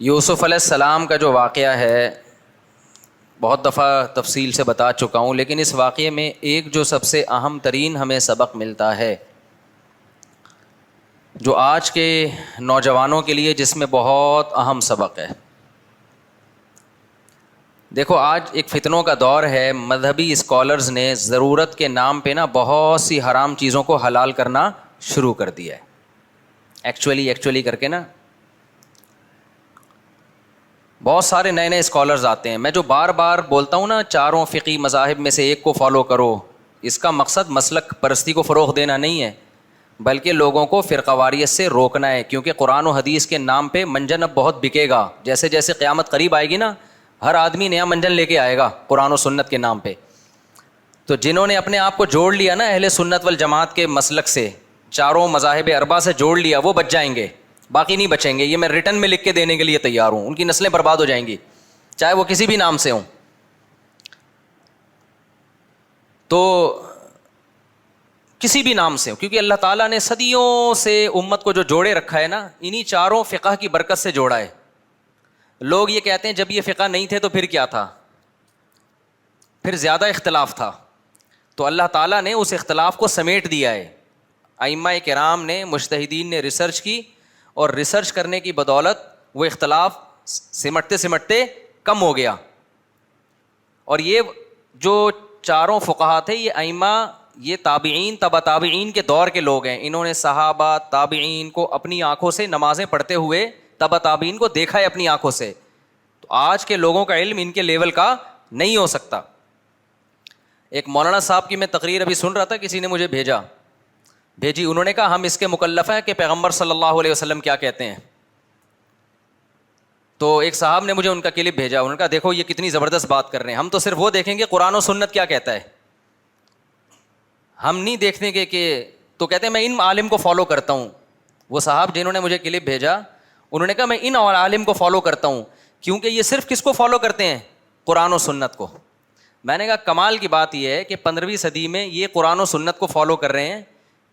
یوسف علیہ السلام کا جو واقعہ ہے بہت دفعہ تفصیل سے بتا چکا ہوں، لیکن اس واقعے میں ایک جو سب سے اہم ترین ہمیں سبق ملتا ہے جو آج کے نوجوانوں کے لیے جس میں بہت اہم سبق ہے۔ دیکھو آج ایک فتنوں کا دور ہے، مذہبی اسکالرز نے ضرورت کے نام پہ نا بہت سی حرام چیزوں کو حلال کرنا شروع کر دیا ہے، ایکچولی کر کے نا بہت سارے نئے اسکالرز آتے ہیں۔ میں جو بار بار بولتا ہوں نا چاروں فقہی مذاہب میں سے ایک کو فالو کرو، اس کا مقصد مسلک پرستی کو فروغ دینا نہیں ہے بلکہ لوگوں کو فرقہ واریت سے روکنا ہے، کیونکہ قرآن و حدیث کے نام پہ منجن اب بہت بکے گا۔ جیسے جیسے قیامت قریب آئے گی نا ہر آدمی نیا منجن لے کے آئے گا قرآن و سنت کے نام پہ۔ تو جنہوں نے اپنے آپ کو جوڑ لیا نا اہل سنت والجماعت کے مسلک سے، چاروں مذاہب اربعہ سے جوڑ لیا، وہ بچ جائیں گے، باقی نہیں بچیں گے۔ یہ میں ریٹن میں لکھ کے دینے کے لیے تیار ہوں، ان کی نسلیں برباد ہو جائیں گی چاہے وہ کسی بھی نام سے ہوں۔ تو کسی بھی نام سے ہوں، کیونکہ اللہ تعالیٰ نے صدیوں سے امت کو جو جوڑے رکھا ہے نا انہی چاروں فقہ کی برکت سے جوڑا ہے۔ لوگ یہ کہتے ہیں جب یہ فقہ نہیں تھے تو پھر کیا تھا، پھر زیادہ اختلاف تھا، تو اللہ تعالیٰ نے اس اختلاف کو سمیٹ دیا ہے۔ ائمہ کرام نے، مجتہدین نے ریسرچ کی، اور ریسرچ کرنے کی بدولت وہ اختلاف سمٹتے سمٹتے کم ہو گیا۔ اور یہ جو چاروں فقہا تھے یہ ائمہ، یہ تابعین تبع تابعین کے دور کے لوگ ہیں۔ انہوں نے صحابہ تابعین کو اپنی آنکھوں سے نمازیں پڑھتے ہوئے تبع تابعین کو دیکھا ہے اپنی آنکھوں سے، تو آج کے لوگوں کا علم ان کے لیول کا نہیں ہو سکتا۔ ایک مولانا صاحب کی میں تقریر ابھی سن رہا تھا، کسی نے مجھے بھیجی، انہوں نے کہا ہم اس کے مکلف ہیں کہ پیغمبر صلی اللہ علیہ وسلم کیا کہتے ہیں۔ تو ایک صاحب نے مجھے ان کا کلپ بھیجا، انہوں نے کہا دیکھو یہ کتنی زبردست بات کر رہے ہیں، ہم تو صرف وہ دیکھیں گے قرآن و سنت کیا کہتا ہے، ہم نہیں دیکھنے کے کہ تو کہتے ہیں میں ان عالم کو فالو کرتا ہوں۔ وہ صاحب جنہوں نے مجھے کلپ بھیجا انہوں نے کہا میں ان عالم کو فالو کرتا ہوں کیونکہ یہ صرف کس کو فالو کرتے ہیں، قرآن و سنت کو۔ میں نے کہا کمال کی بات یہ ہے کہ 15ویں صدی میں یہ قرآن و سنت کو فالو کر رہے ہیں،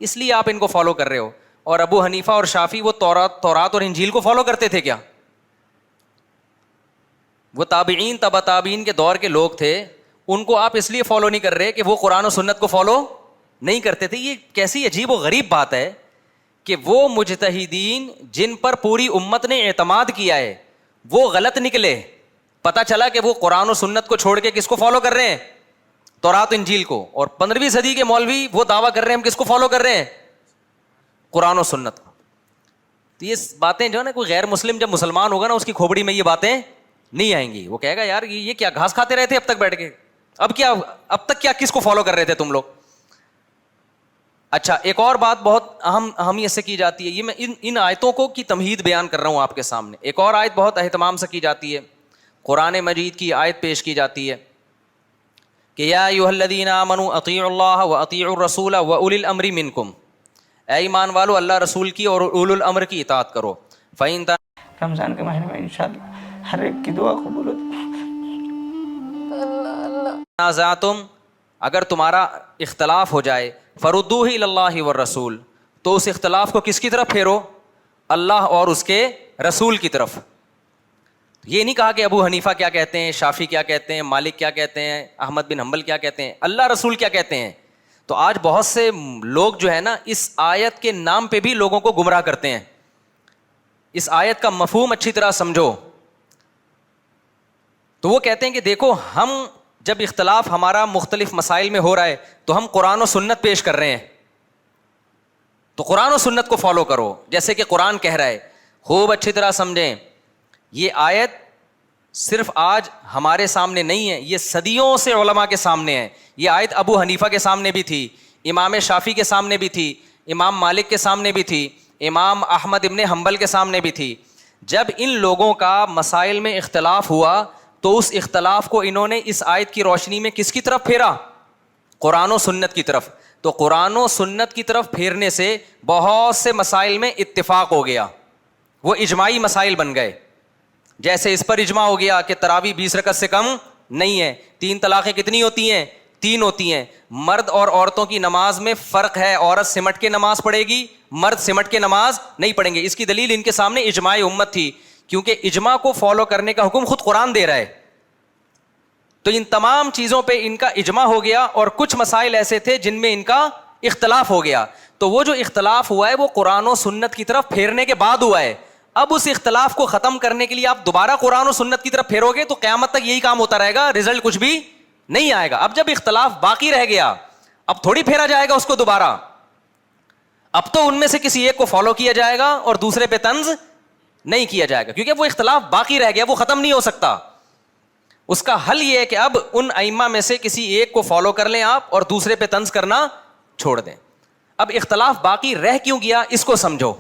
اس لیے آپ ان کو فالو کر رہے ہو۔ اور ابو حنیفہ اور شافعی وہ تورات اور انجیل کو فالو کرتے تھے کیا؟ وہ تابعین تبع تابعین کے دور کے لوگ تھے، ان کو آپ اس لیے فالو نہیں کر رہے کہ وہ قرآن و سنت کو فالو نہیں کرتے تھے۔ یہ کیسی عجیب و غریب بات ہے کہ وہ مجتہدین جن پر پوری امت نے اعتماد کیا ہے وہ غلط نکلے، پتہ چلا کہ وہ قرآن و سنت کو چھوڑ کے کس کو فالو کر رہے ہیں، تورات انجیل کو۔ اور 15ویں صدی کے مولوی وہ دعویٰ کر رہے ہیں ہم کس کو فالو کر رہے ہیں، قرآن و سنت کو۔ تو یہ باتیں جو ہے نا کوئی غیر مسلم جب مسلمان ہوگا نا اس کی کھوپڑی میں یہ باتیں نہیں آئیں گی، وہ کہے گا یار یہ کیا گھاس کھاتے رہے تھے اب تک بیٹھ کے، اب تک کیا کس کو فالو کر رہے تھے تم لوگ۔ اچھا ایک اور بات بہت اہم اہمیت سے کی جاتی ہے، یہ میں ان آیتوں کو کی تمہید بیان کر رہا ہوں آپ کے سامنے۔ ایک اور آیت بہت اہتمام سے کی جاتی ہے، قرآن مجید کی آیت پیش کی جاتی ہے کہ یا ایھا الذین آمنوا اطیعوا اللہ واطیعوا الرسول واولی الامر منکم، اے ایمان والو اللہ رسول کی اور اولو الامر کی اطاعت کرو۔ فإن رمضان کے مہینے میں انشاءاللہ ہر ایک کی دعا قبول ہوتی۔ تنازعتم، اگر تمہارا اختلاف ہو جائے، فردوہ الی اللہ والرسول، تو اس اختلاف کو کس کی طرف پھیرو، اللہ اور اس کے رسول کی طرف۔ یہ نہیں کہا کہ ابو حنیفہ کیا کہتے ہیں، شافعی کیا کہتے ہیں، مالک کیا کہتے ہیں، احمد بن حنبل کیا کہتے ہیں، اللہ رسول کیا کہتے ہیں۔ تو آج بہت سے لوگ جو ہے نا اس آیت کے نام پہ بھی لوگوں کو گمراہ کرتے ہیں۔ اس آیت کا مفہوم اچھی طرح سمجھو۔ تو وہ کہتے ہیں کہ دیکھو ہم جب اختلاف ہمارا مختلف مسائل میں ہو رہا ہے تو ہم قرآن و سنت پیش کر رہے ہیں، تو قرآن و سنت کو فالو کرو جیسے کہ قرآن کہہ رہا ہے۔ خوب اچھی طرح سمجھیں، یہ آیت صرف آج ہمارے سامنے نہیں ہے، یہ صدیوں سے علماء کے سامنے ہے۔ یہ آیت ابو حنیفہ کے سامنے بھی تھی، امام شافعی کے سامنے بھی تھی، امام مالک کے سامنے بھی تھی، امام احمد ابن حنبل کے سامنے بھی تھی۔ جب ان لوگوں کا مسائل میں اختلاف ہوا تو اس اختلاف کو انہوں نے اس آیت کی روشنی میں کس کی طرف پھیرا، قرآن و سنت کی طرف۔ تو قرآن و سنت کی طرف پھیرنے سے بہت سے مسائل میں اتفاق ہو گیا، وہ اجماعی مسائل بن گئے۔ جیسے اس پر اجماع ہو گیا کہ تراویح 20 رکعت سے کم نہیں ہے، 3 طلاقیں کتنی ہوتی ہیں، 3 ہوتی ہیں، مرد اور عورتوں کی نماز میں فرق ہے، عورت سمٹ کے نماز پڑھے گی، مرد سمٹ کے نماز نہیں پڑھیں گے۔ اس کی دلیل ان کے سامنے اجماع امت تھی کیونکہ اجماع کو فالو کرنے کا حکم خود قرآن دے رہا ہے. تو ان تمام چیزوں پہ ان کا اجماع ہو گیا, اور کچھ مسائل ایسے تھے جن میں ان کا اختلاف ہو گیا. تو وہ جو اختلاف ہوا ہے وہ قرآن و سنت کی طرف پھیرنے کے بعد ہوا ہے. اب اس اختلاف کو ختم کرنے کے لیے آپ دوبارہ قرآن و سنت کی طرف پھیرو گے تو قیامت تک یہی کام ہوتا رہے گا, رزلٹ کچھ بھی نہیں آئے گا. اب جب اختلاف باقی رہ گیا, اب تھوڑی پھیرا جائے گا اس کو دوبارہ. اب تو ان میں سے کسی ایک کو فالو کیا جائے گا اور دوسرے پہ طنز نہیں کیا جائے گا, کیونکہ وہ اختلاف باقی رہ گیا, وہ ختم نہیں ہو سکتا. اس کا حل یہ ہے کہ اب ان ائمہ میں سے کسی ایک کو فالو کر لیں آپ, اور دوسرے پہ طنز کرنا چھوڑ دیں. اب اختلاف باقی رہ کیوں گیا اس کو سمجھو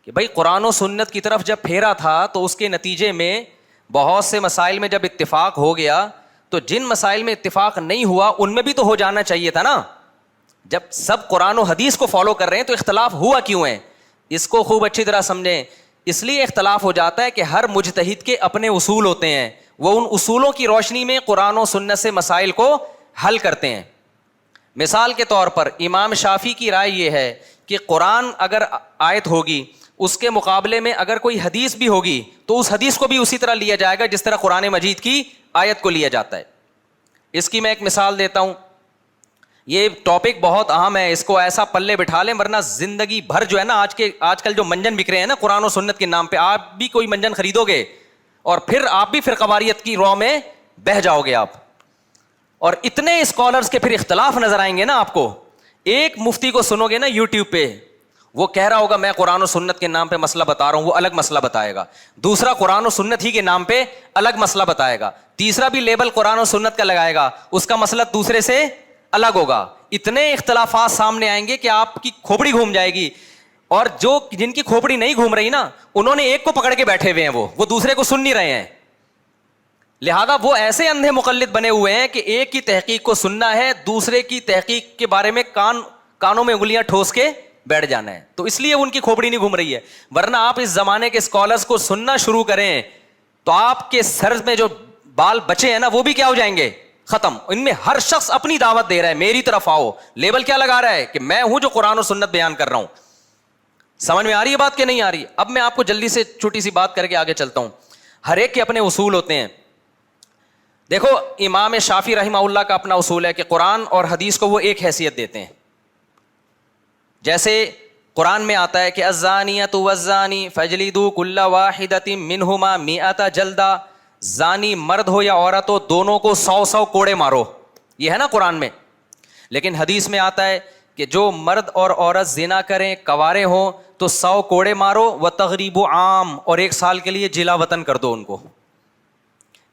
کہ بھائی قرآن و سنت کی طرف جب پھیرا تھا تو اس کے نتیجے میں بہت سے مسائل میں جب اتفاق ہو گیا, تو جن مسائل میں اتفاق نہیں ہوا ان میں بھی تو ہو جانا چاہیے تھا نا. جب سب قرآن و حدیث کو فالو کر رہے ہیں تو اختلاف ہوا کیوں ہے, اس کو خوب اچھی طرح سمجھیں. اس لیے اختلاف ہو جاتا ہے کہ ہر مجتہد کے اپنے اصول ہوتے ہیں, وہ ان اصولوں کی روشنی میں قرآن و سنت سے مسائل کو حل کرتے ہیں. مثال کے طور پر امام شافعی کی رائے یہ ہے کہ قرآن اگر آیت ہوگی اس کے مقابلے میں اگر کوئی حدیث بھی ہوگی تو اس حدیث کو بھی اسی طرح لیا جائے گا جس طرح قرآن مجید کی آیت کو لیا جاتا ہے. اس کی میں ایک مثال دیتا ہوں. یہ ٹاپک بہت اہم ہے, اس کو ایسا پلے بٹھا لیں ورنہ زندگی بھر جو ہے نا آج کل جو منجن بک رہے ہیں نا قرآن و سنت کے نام پہ, آپ بھی کوئی منجن خریدو گے اور پھر آپ بھی فرقواریت کی رو میں بہہ جاؤ گے آپ. اور اتنے اسکالرز کے پھر اختلاف نظر آئیں گے نا آپ کو. ایک مفتی کو سنو گے نا یوٹیوب پہ, وہ کہہ رہا ہوگا میں قرآن و سنت کے نام پہ مسئلہ بتا رہا ہوں, وہ الگ مسئلہ بتائے گا. دوسرا قرآن و سنت ہی کے نام پہ الگ مسئلہ بتائے گا. تیسرا بھی لیبل قرآن و سنت کا لگائے گا, اس کا مسئلہ دوسرے سے الگ ہوگا. اتنے اختلافات سامنے آئیں گے کہ آپ کی کھوپڑی گھوم جائے گی. اور جن کی کھوپڑی نہیں گھوم رہی نا, انہوں نے ایک کو پکڑ کے بیٹھے ہوئے ہیں, وہ دوسرے کو سن نہیں رہے ہیں. لہذا وہ ایسے اندھے مقلد بنے ہوئے ہیں کہ ایک کی تحقیق کو سننا ہے, دوسرے کی تحقیق کے بارے میں کانوں میں انگلیاں ٹھوس کے بیٹھ جانا ہے. تو اس لیے ان کی کھوپڑی نہیں گھوم رہی ہے. ورنہ آپ اس زمانے کے اسکالرز کو سننا شروع کریں تو آپ کے سر میں جو بال بچے ہیں نا وہ بھی کیا ہو جائیں گے, ختم. ان میں ہر شخص اپنی دعوت دے رہا ہے, میری طرف آؤ. لیبل کیا لگا رہا ہے کہ میں ہوں جو قرآن و سنت بیان کر رہا ہوں. سمجھ میں آ رہی ہے بات کہ نہیں آ رہی؟ اب میں آپ کو جلدی سے چھوٹی سی بات کر کے آگے چلتا ہوں. ہر ایک کے اپنے اصول ہوتے ہیں. دیکھو امام شافعی رحمہ اللہ کا اپنا اصول ہے کہ قرآن اور حدیث کو وہ ایک حیثیت دیتے ہیں. جیسے قرآن میں آتا ہے کہ الزانیۃ والزانی فاجلدوا کل واحدۃ منہما مئۃ جلدہ, زانی مرد ہو یا عورت ہو دونوں کو 100 کوڑے مارو, یہ ہے نا قرآن میں. لیکن حدیث میں آتا ہے کہ جو مرد اور عورت زنا کریں, کوارے ہوں, تو 100 کوڑے مارو, وتغریب عام, اور 1 سال کے لیے جلا وطن کر دو ان کو.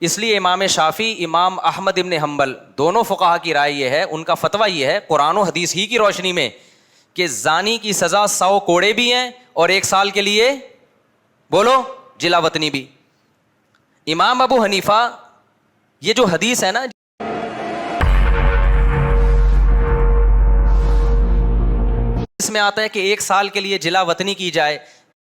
اس لیے امام شافعی, امام احمد ابن حنبل دونوں فقہا کی رائے یہ ہے, ان کا فتویٰ یہ ہے قرآن و حدیث ہی کی روشنی میں کہ زانی کی سزا 100 کوڑے بھی ہیں اور 1 سال کے لیے بولو جلا وطنی بھی. امام ابو حنیفہ, یہ جو حدیث ہے نا اس میں آتا ہے کہ 1 سال کے لیے جلا وطنی کی جائے,